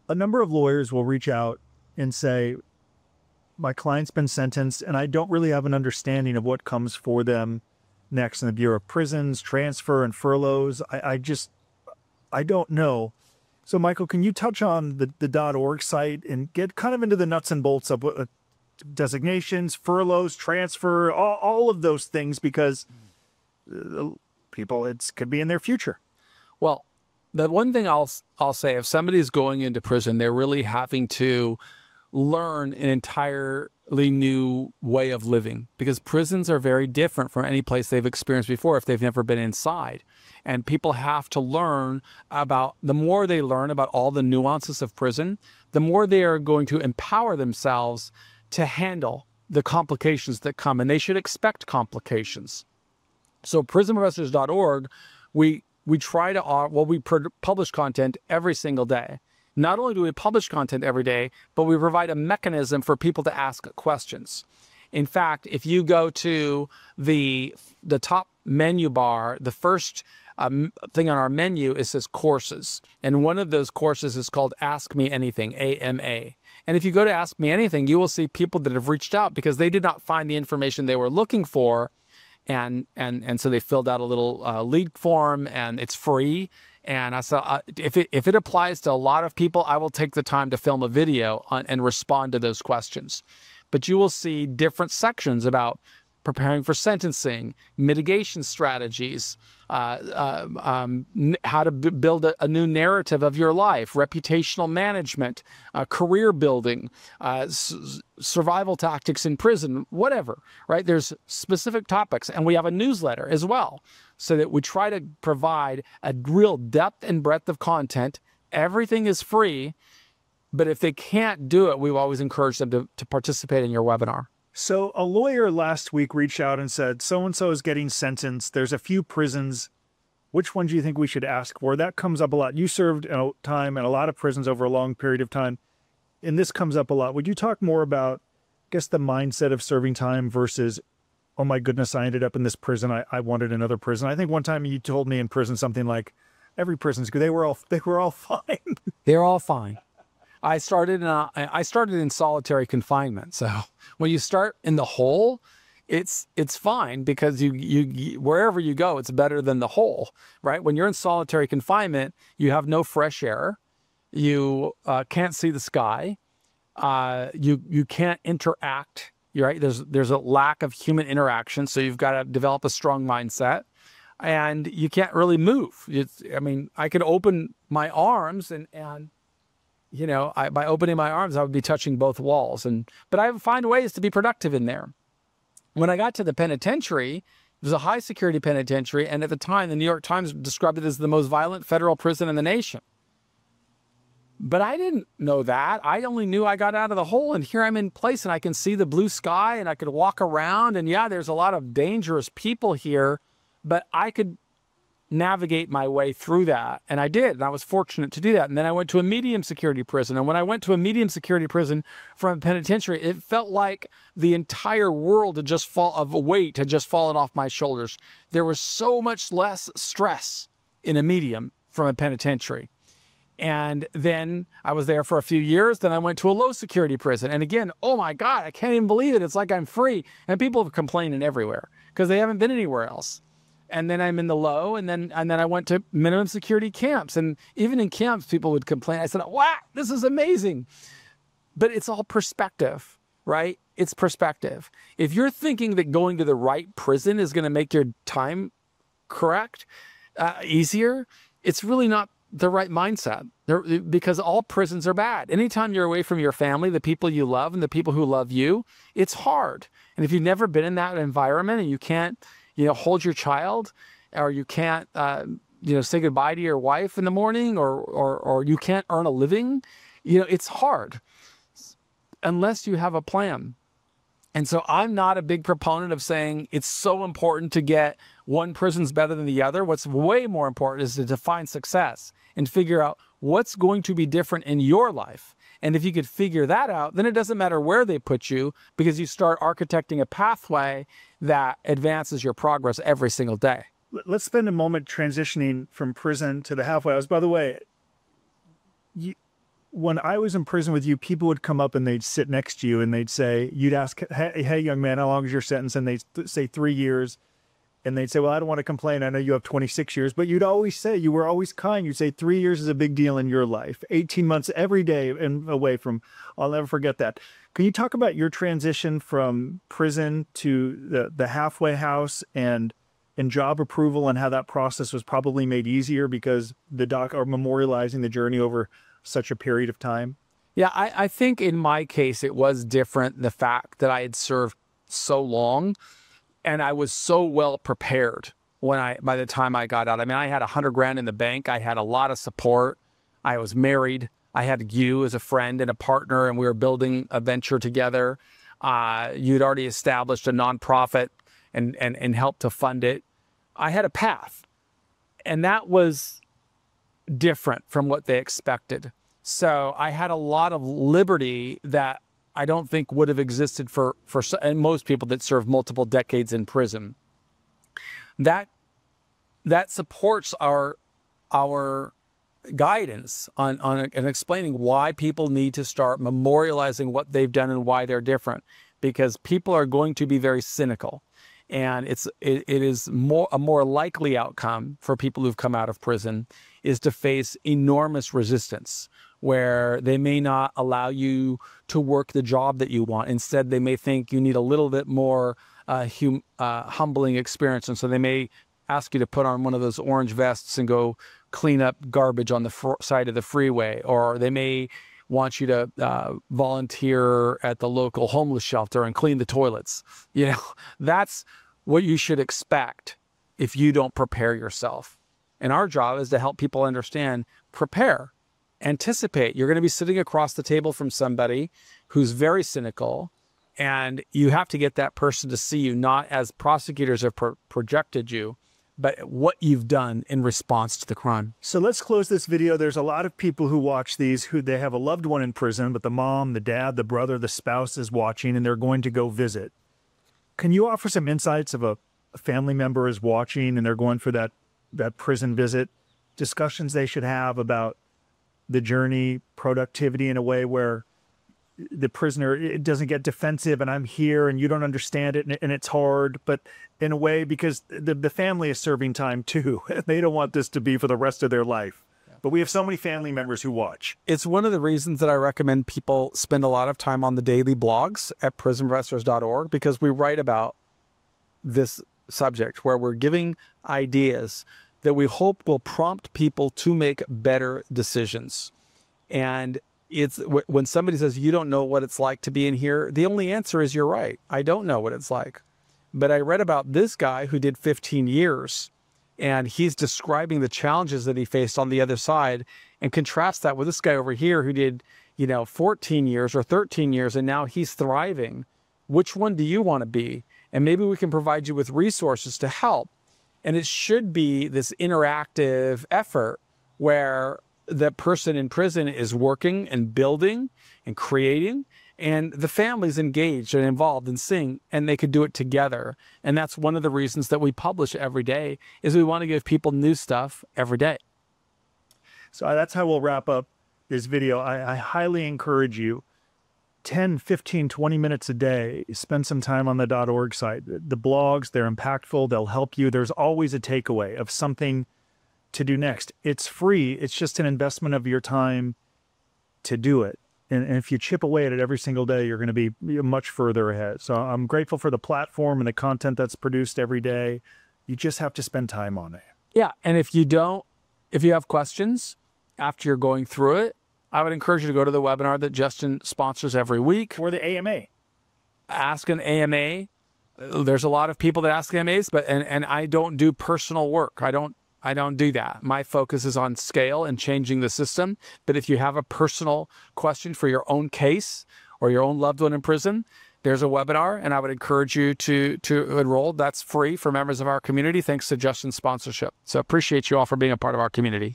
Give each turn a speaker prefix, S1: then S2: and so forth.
S1: A number of lawyers will reach out and say, my client's been sentenced and I don't really have an understanding of what comes for them next in the Bureau of Prisons, transfer and furloughs. I don't know. So Michael, can you touch on the .org site and get kind of into the nuts and bolts of what designations, furloughs, transfer, all of those things, because people, it could be in their future.
S2: Well, the one thing I'll say, if somebody's going into prison, they're really having to learn an entirely new way of living, because prisons are very different from any place they've experienced before if they've never been inside. And people have to learn about, the more they learn about all the nuances of prison, the more they are going to empower themselves to handle the complications that come, and they should expect complications. So prisonprofessors.org, we try to, well, we publish content every single day. Not only do we publish content every day, but we provide a mechanism for people to ask questions. In fact, if you go to the top menu bar, the first thing on our menu, it says courses. And one of those courses is called Ask Me Anything, AMA. And if you go to Ask Me Anything, you will see people that have reached out because they did not find the information they were looking for. And so they filled out a little lead form, and it's free. And I said, if it applies to a lot of people, I will take the time to film a video and respond to those questions. But you will see different sections about preparing for sentencing, mitigation strategies, how to build a new narrative of your life, reputational management, career building, survival tactics in prison, whatever, right? There's specific topics, and we have a newsletter as well, so that we try to provide a real depth and breadth of content. Everything is free, but if they can't do it, we've always encouraged them to participate in your webinar.
S1: So a lawyer last week reached out and said, so-and-so is getting sentenced. There's a few prisons. Which one do you think we should ask for? That comes up a lot. You served time in a lot of prisons over a long period of time, and this comes up a lot. Would you talk more about, I guess, the mindset of serving time versus, oh my goodness, I ended up in this prison. I wanted another prison. I think one time you told me in prison something like, every prison's good. They were all fine.
S2: They're all fine. I started in solitary confinement. So when you start in the hole, it's fine, because you wherever you go, it's better than the hole, right? When you're in solitary confinement, you have no fresh air. You can't see the sky. You can't interact. You're right. There's a lack of human interaction. So you've got to develop a strong mindset, and you can't really move. I mean, I could open my arms and you know, by opening my arms, I would be touching both walls. But I would find ways to be productive in there. When I got to the penitentiary, it was a high security penitentiary. And at the time, the New York Times described it as the most violent federal prison in the nation. But I didn't know that. I only knew I got out of the hole, and here I'm in place, and I can see the blue sky, and I could walk around. And yeah, there's a lot of dangerous people here, but I could navigate my way through that. And I did, and I was fortunate to do that. And then I went to a medium security prison. And when I went to a medium security prison from a penitentiary, it felt like the entire world had just fallen off my shoulders. There was so much less stress in a medium from a penitentiary. And then I was there for a few years. Then I went to a low security prison. And again, oh my God, I can't even believe it. It's like I'm free. And people are complaining everywhere because they haven't been anywhere else. And then I'm in the low, and then I went to minimum security camps. And even in camps, people would complain. I said, wow, this is amazing. But it's all perspective, right? It's perspective. If you're thinking that going to the right prison is going to make your time easier, it's really not the right mindset, because all prisons are bad. Anytime you're away from your family, the people you love, and the people who love you, it's hard. And if you've never been in that environment, and you can't, hold your child, or you can't, say goodbye to your wife in the morning, or you can't earn a living, it's hard unless you have a plan. And so I'm not a big proponent of saying it's so important to get one prison's better than the other. What's way more important is to define success and figure out what's going to be different in your life. And if you could figure that out, then it doesn't matter where they put you, because you start architecting a pathway that advances your progress every single day.
S1: Let's spend a moment transitioning from prison to the halfway house. By the way, when I was in prison with you, people would come up and they'd sit next to you and they'd say, you'd ask, hey, young man, how long is your sentence? And they'd say 3 years. And they'd say, well, I don't want to complain. I know you have 26 years, but you'd always say, you were always kind. You'd say 3 years is a big deal in your life. 18 months every day and away from, I'll never forget that. Can you talk about your transition from prison to the halfway house and job approval, and how that process was probably made easier because the doc are memorializing the journey over such a period of time?
S2: Yeah, I think in my case, it was different. The fact that I had served so long and I was so well prepared by the time I got out. I mean, I had $100 grand in the bank. I had a lot of support. I was married. I had you as a friend and a partner, and we were building a venture together. You'd already established a nonprofit and helped to fund it. I had a path, and that was different from what they expected. So I had a lot of liberty that I don't think would have existed for and most people that serve multiple decades in prison. That supports our guidance on and explaining why people need to start memorializing what they've done and why they're different, because people are going to be very cynical. And it is a more likely outcome for people who've come out of prison is to face enormous resistance, where they may not allow you to work the job that you want. Instead, they may think you need a little bit more humbling experience. And so they may ask you to put on one of those orange vests and go clean up garbage on the side of the freeway. Or they may want you to volunteer at the local homeless shelter and clean the toilets. You know, that's what you should expect if you don't prepare yourself. And our job is to help people understand, prepare, anticipate. You're going to be sitting across the table from somebody who's very cynical, and you have to get that person to see you not as prosecutors have projected you, but what you've done in response to the crime.
S1: So let's close this video. There's a lot of people who watch these who they have a loved one in prison, but the mom, the dad, the brother, the spouse is watching, and they're going to go visit. Can you offer some insights of a family member is watching and they're going for that prison visit, discussions they should have about the journey, productivity, in a way where the prisoner, it doesn't get defensive and I'm here and you don't understand it and it's hard, but in a way, because the family is serving time too. They don't want this to be for the rest of their life. But we have so many family members who watch.
S2: It's one of the reasons that I recommend people spend a lot of time on the daily blogs at prisonwrestlers.org, because we write about this subject where we're giving ideas that we hope will prompt people to make better decisions. And it's when somebody says, you don't know what it's like to be in here, the only answer is, you're right. I don't know what it's like. But I read about this guy who did 15 years, and he's describing the challenges that he faced on the other side, and contrast that with this guy over here who did, 14 years or 13 years, and now he's thriving. Which one do you want to be? And maybe we can provide you with resources to help. And it should be this interactive effort where the person in prison is working and building and creating, and the family's engaged and involved and seeing, and they could do it together. And that's one of the reasons that we publish every day, is we want to give people new stuff every day.
S1: So that's how we'll wrap up this video. I highly encourage you, 10, 15, 20 minutes a day, spend some time on the .org site. The blogs, they're impactful. They'll help you. There's always a takeaway of something to do next. It's free. It's just an investment of your time to do it. And if you chip away at it every single day, you're going to be much further ahead. So I'm grateful for the platform and the content that's produced every day. You just have to spend time on it.
S2: Yeah. And if you have questions after you're going through it, I would encourage you to go to the webinar that Justin sponsors every week.
S1: Or the AMA.
S2: Ask an AMA. There's a lot of people that ask AMAs, but and I don't do personal work. I don't do that. My focus is on scale and changing the system. But if you have a personal question for your own case or your own loved one in prison, there's a webinar, and I would encourage you to enroll. That's free for members of our community, thanks to Justin's sponsorship. So appreciate you all for being a part of our community.